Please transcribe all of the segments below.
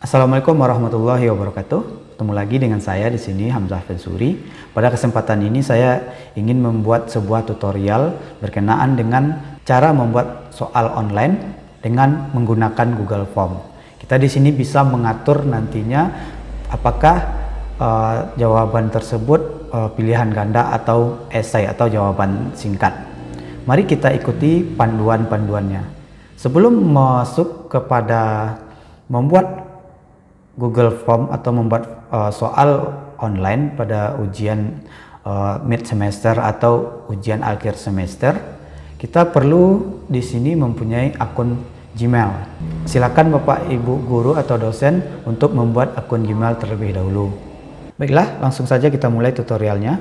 Assalamualaikum warahmatullahi wabarakatuh. Ketemu lagi dengan saya di sini Hamzah Fensuri. Pada kesempatan ini saya ingin membuat sebuah tutorial berkenaan dengan cara membuat soal online dengan menggunakan Google Form. Kita di sini bisa mengatur nantinya apakah jawaban tersebut pilihan ganda atau esai atau jawaban singkat. Mari kita ikuti panduan-panduannya. Sebelum masuk kepada membuat Google Form atau membuat soal online pada ujian mid semester atau ujian akhir semester, kita perlu di sini mempunyai akun Gmail. Silakan Bapak Ibu guru atau dosen untuk membuat akun Gmail terlebih dahulu. Baiklah, langsung saja kita mulai tutorialnya.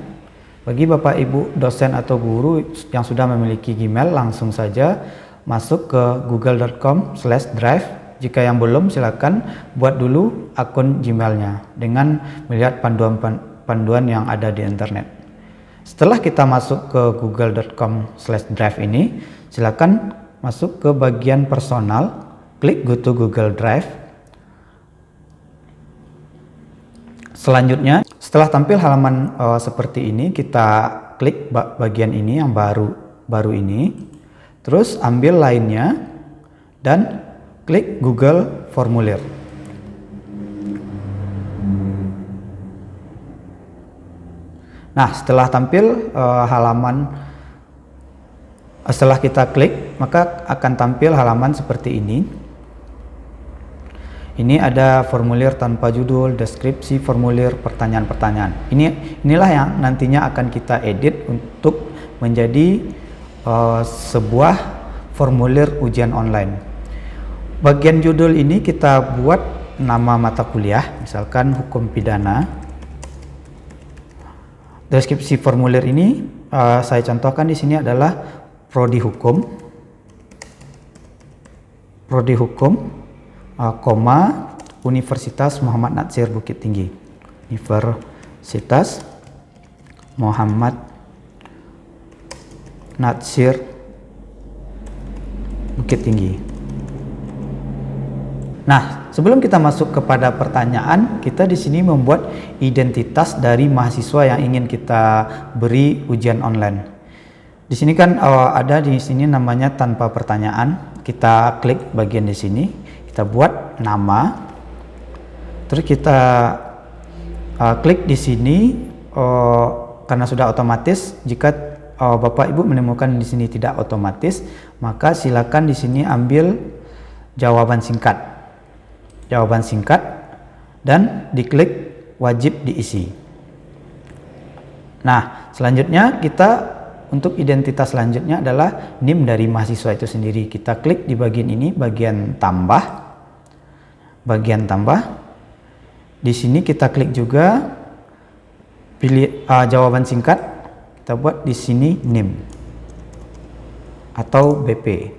Bagi Bapak Ibu dosen atau guru yang sudah memiliki Gmail, langsung saja masuk ke google.com/drive. Jika yang belum, silakan buat dulu akun Gmailnya dengan melihat panduan yang ada di internet. Setelah kita masuk ke google.com/drive ini, silakan masuk ke bagian personal, klik go to Google Drive. Selanjutnya, setelah tampil halaman seperti ini, kita klik bagian ini yang baru ini, terus ambil lainnya dan klik Google Formulir. Nah, setelah tampil setelah kita klik, maka akan tampil halaman seperti ini. Ini ada formulir tanpa judul, deskripsi formulir, pertanyaan-pertanyaan. Inilah yang nantinya akan kita edit untuk menjadi sebuah formulir ujian online. Bagian judul ini kita buat nama mata kuliah, misalkan hukum pidana. Deskripsi formulir ini saya contohkan di sini adalah prodi hukum, Universitas Muhammad Natsir Bukit Tinggi, Universitas Muhammad Natsir Bukit Tinggi. Nah, sebelum kita masuk kepada pertanyaan, kita di sini membuat identitas dari mahasiswa yang ingin kita beri ujian online. Di sini kan ada di sini namanya tanpa pertanyaan. Kita klik bagian di sini, kita buat nama, terus kita klik di sini karena sudah otomatis. Jika Bapak Ibu menemukan di sini tidak otomatis, maka silakan di sini ambil jawaban singkat dan diklik wajib diisi. Nah, selanjutnya kita untuk identitas selanjutnya adalah NIM dari mahasiswa itu sendiri. Kita klik di bagian ini, bagian tambah. Di sini kita klik juga pilih jawaban singkat. Kita buat di sini NIM atau BP.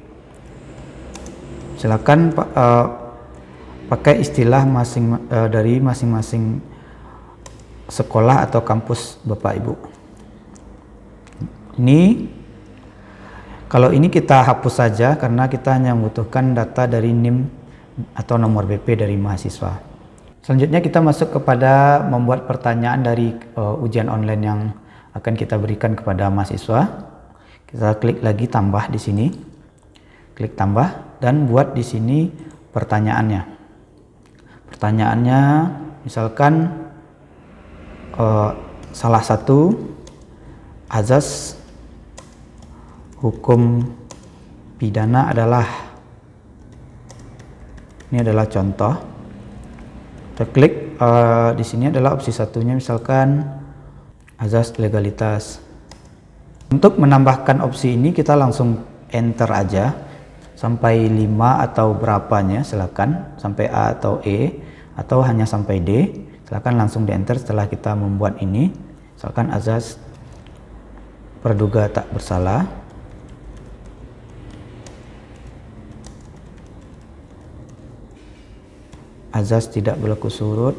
Silakan pakai istilah dari masing-masing sekolah atau kampus Bapak Ibu. Kalau ini kita hapus saja karena kita hanya membutuhkan data dari NIM atau nomor BP dari mahasiswa. Selanjutnya kita masuk kepada membuat pertanyaan dari ujian online yang akan kita berikan kepada mahasiswa. Kita klik lagi tambah di sini. Klik tambah dan buat di sini pertanyaannya. Pertanyaannya misalkan salah satu azas hukum pidana adalah, ini adalah contoh. Kita klik di sini adalah opsi satunya, misalkan azas legalitas. Untuk menambahkan opsi ini kita langsung enter aja sampai 5 atau berapanya, silakan sampai A atau E atau hanya sampai D, silakan langsung di enter setelah kita membuat ini. Misalkan azas praduga tak bersalah, azas tidak berlaku surut,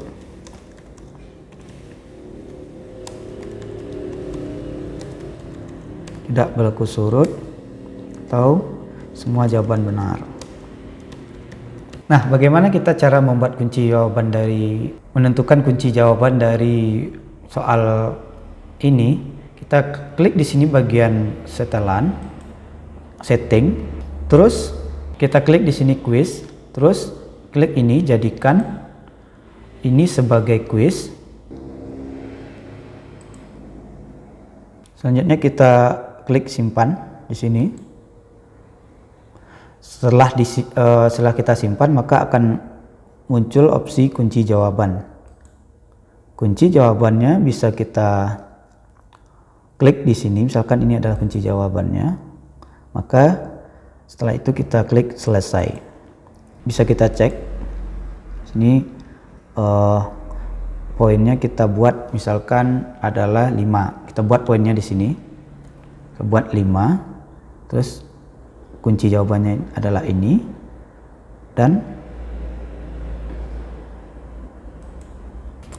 atau semua jawaban benar. Nah, bagaimana kita cara membuat kunci jawaban dari menentukan kunci jawaban dari soal ini? Kita klik di sini bagian setelan, setting, terus kita klik di sini quiz, terus klik ini jadikan ini sebagai quiz. Selanjutnya kita klik simpan di sini. Setelah kita simpan, maka akan muncul opsi kunci jawaban. Kunci jawabannya bisa kita klik di sini, misalkan ini adalah kunci jawabannya. Maka setelah itu kita klik selesai. Bisa kita cek. Sini poinnya kita buat misalkan adalah 5. Kita buat poinnya di sini. Kita buat 5. Terus kunci jawabannya adalah ini, dan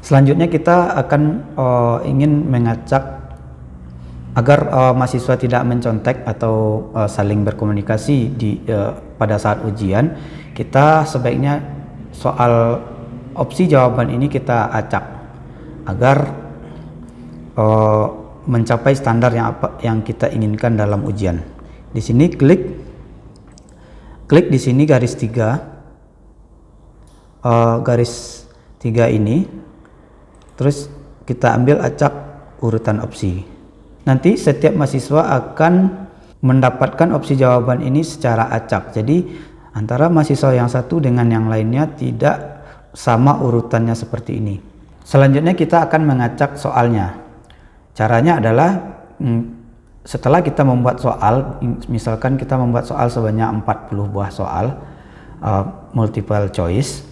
selanjutnya kita akan ingin mengacak agar mahasiswa tidak mencontek atau saling berkomunikasi pada saat ujian. Kita sebaiknya soal opsi jawaban ini kita acak agar mencapai standar yang kita inginkan dalam ujian. Di sini klik di sini garis 3, garis 3 ini, terus kita ambil acak urutan opsi. Nanti setiap mahasiswa akan mendapatkan opsi jawaban ini secara acak. Jadi antara mahasiswa yang satu dengan yang lainnya tidak sama urutannya seperti ini. Selanjutnya kita akan mengacak soalnya. Caranya adalah setelah kita membuat soal, misalkan kita membuat soal sebanyak 40 buah soal multiple choice,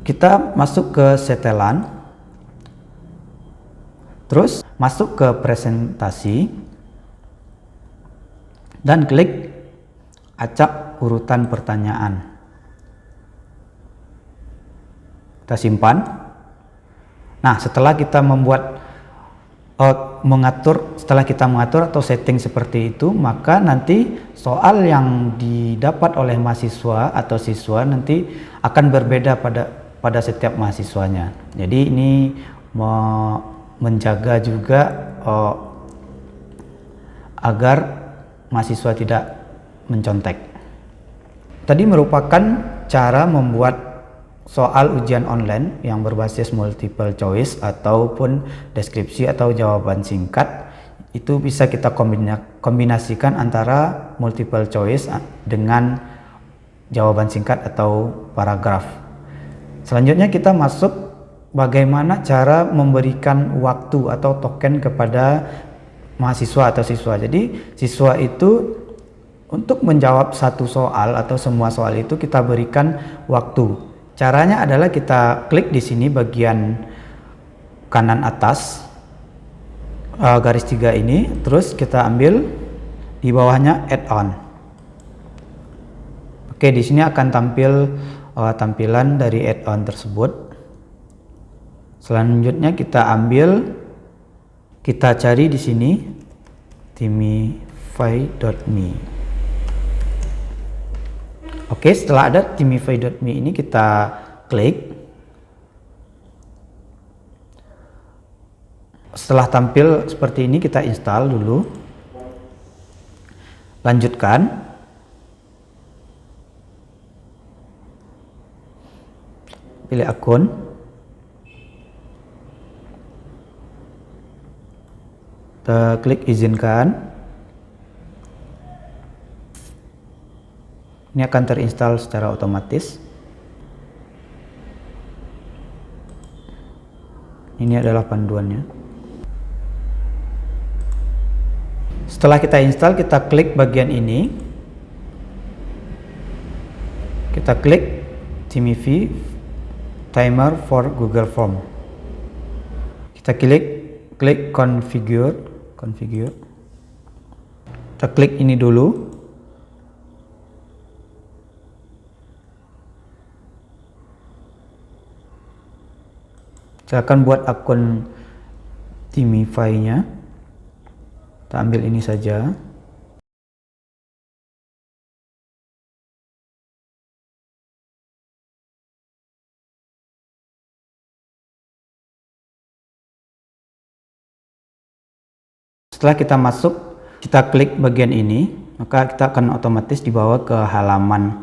kita masuk ke setelan, terus masuk ke presentasi, dan klik acak urutan pertanyaan. Kita simpan. Nah, setelah kita setelah kita mengatur atau setting seperti itu, maka nanti soal yang didapat oleh mahasiswa atau siswa nanti akan berbeda pada setiap mahasiswanya. Jadi ini menjaga juga agar mahasiswa tidak mencontek. Tadi merupakan cara membuat soal ujian online yang berbasis multiple choice ataupun deskripsi atau jawaban singkat. Itu bisa kita kombinasikan antara multiple choice dengan jawaban singkat atau paragraf. Selanjutnya kita masuk bagaimana cara memberikan waktu atau token kepada mahasiswa atau siswa. Jadi siswa itu untuk menjawab satu soal atau semua soal itu kita berikan waktu. Caranya adalah kita klik di sini bagian kanan atas garis 3 ini, terus kita ambil di bawahnya add-on. Oke, di sini akan tampil tampilan dari add-on tersebut. Selanjutnya kita cari di sini Timify.me. Oke, setelah ada Timify.me ini kita klik. Setelah tampil seperti ini kita install dulu. Lanjutkan. Pilih akun. Kita klik izinkan. Ini akan terinstall secara otomatis. Ini adalah panduannya. Setelah kita install, kita klik bagian ini. Kita klik Timify Timer for Google Form. Kita klik configure. Kita klik ini dulu. Saya akan buat akun Timify-nya. Kita ambil ini saja. Setelah kita masuk, kita klik bagian ini, maka kita akan otomatis dibawa ke halaman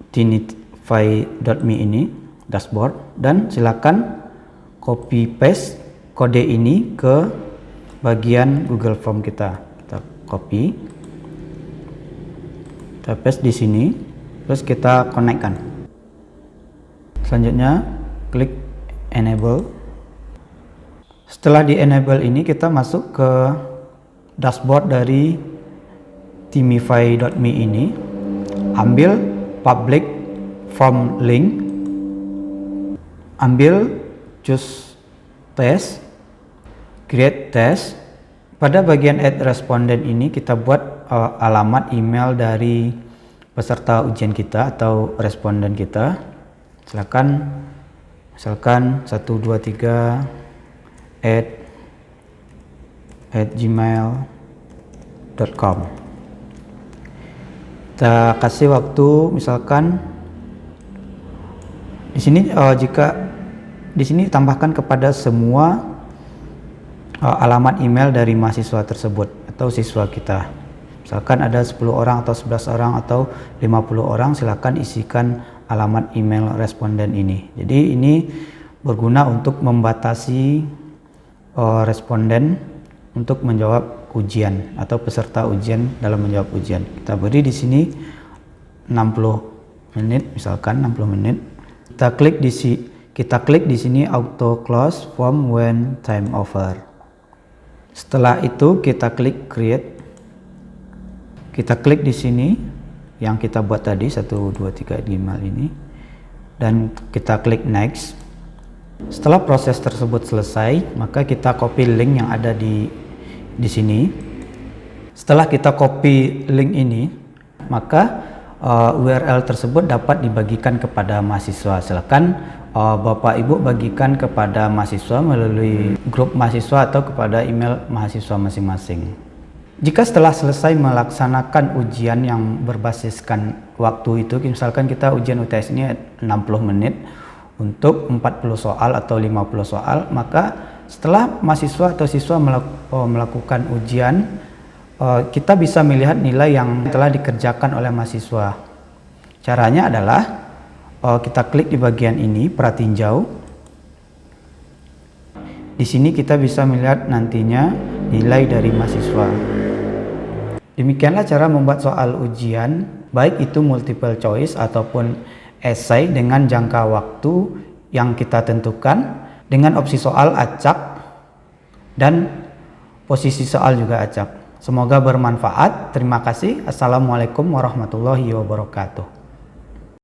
tinify.me ini, dashboard, dan silakan copy paste kode ini ke bagian Google Form kita. Kita copy, kita paste di sini, terus kita konekkan. Selanjutnya klik enable. Setelah di enable ini, kita masuk ke dashboard dari tinify.me ini, ambil public form link, ambil choose test, create test. Pada bagian add respondent ini kita buat alamat email dari peserta ujian kita atau responden kita. Silakan, misalkan 123 @gmail.com. Kita kasih waktu, misalkan di sini jika di sini tambahkan kepada semua alamat email dari mahasiswa tersebut atau siswa kita. Misalkan ada 10 orang atau 11 orang atau 50 orang, silakan isikan alamat email responden ini. Jadi ini berguna untuk membatasi responden untuk menjawab ujian atau peserta ujian dalam menjawab ujian. Kita beri di sini 60 menit, misalkan 60 menit. Kita klik di sini auto close form when time over. Setelah itu kita klik create. Kita klik di sini yang kita buat tadi 1 2 3 Gmail ini dan kita klik next. Setelah proses tersebut selesai, maka kita copy link yang ada di sini. Setelah kita copy link ini, maka URL tersebut dapat dibagikan kepada mahasiswa. Silakan Bapak Ibu bagikan kepada mahasiswa melalui grup mahasiswa atau kepada email mahasiswa masing-masing. Jika setelah selesai melaksanakan ujian yang berbasiskan waktu itu, misalkan kita ujian UTS ini 60 menit untuk 40 soal atau 50 soal, maka setelah mahasiswa atau siswa melakukan ujian, kita bisa melihat nilai yang telah dikerjakan oleh mahasiswa. Caranya adalah kita klik di bagian ini, pratinjau. Di sini kita bisa melihat nantinya nilai dari mahasiswa. Demikianlah cara membuat soal ujian, baik itu multiple choice ataupun esai dengan jangka waktu yang kita tentukan, dengan opsi soal acak dan posisi soal juga acak. Semoga bermanfaat. Terima kasih. Assalamualaikum warahmatullahi wabarakatuh.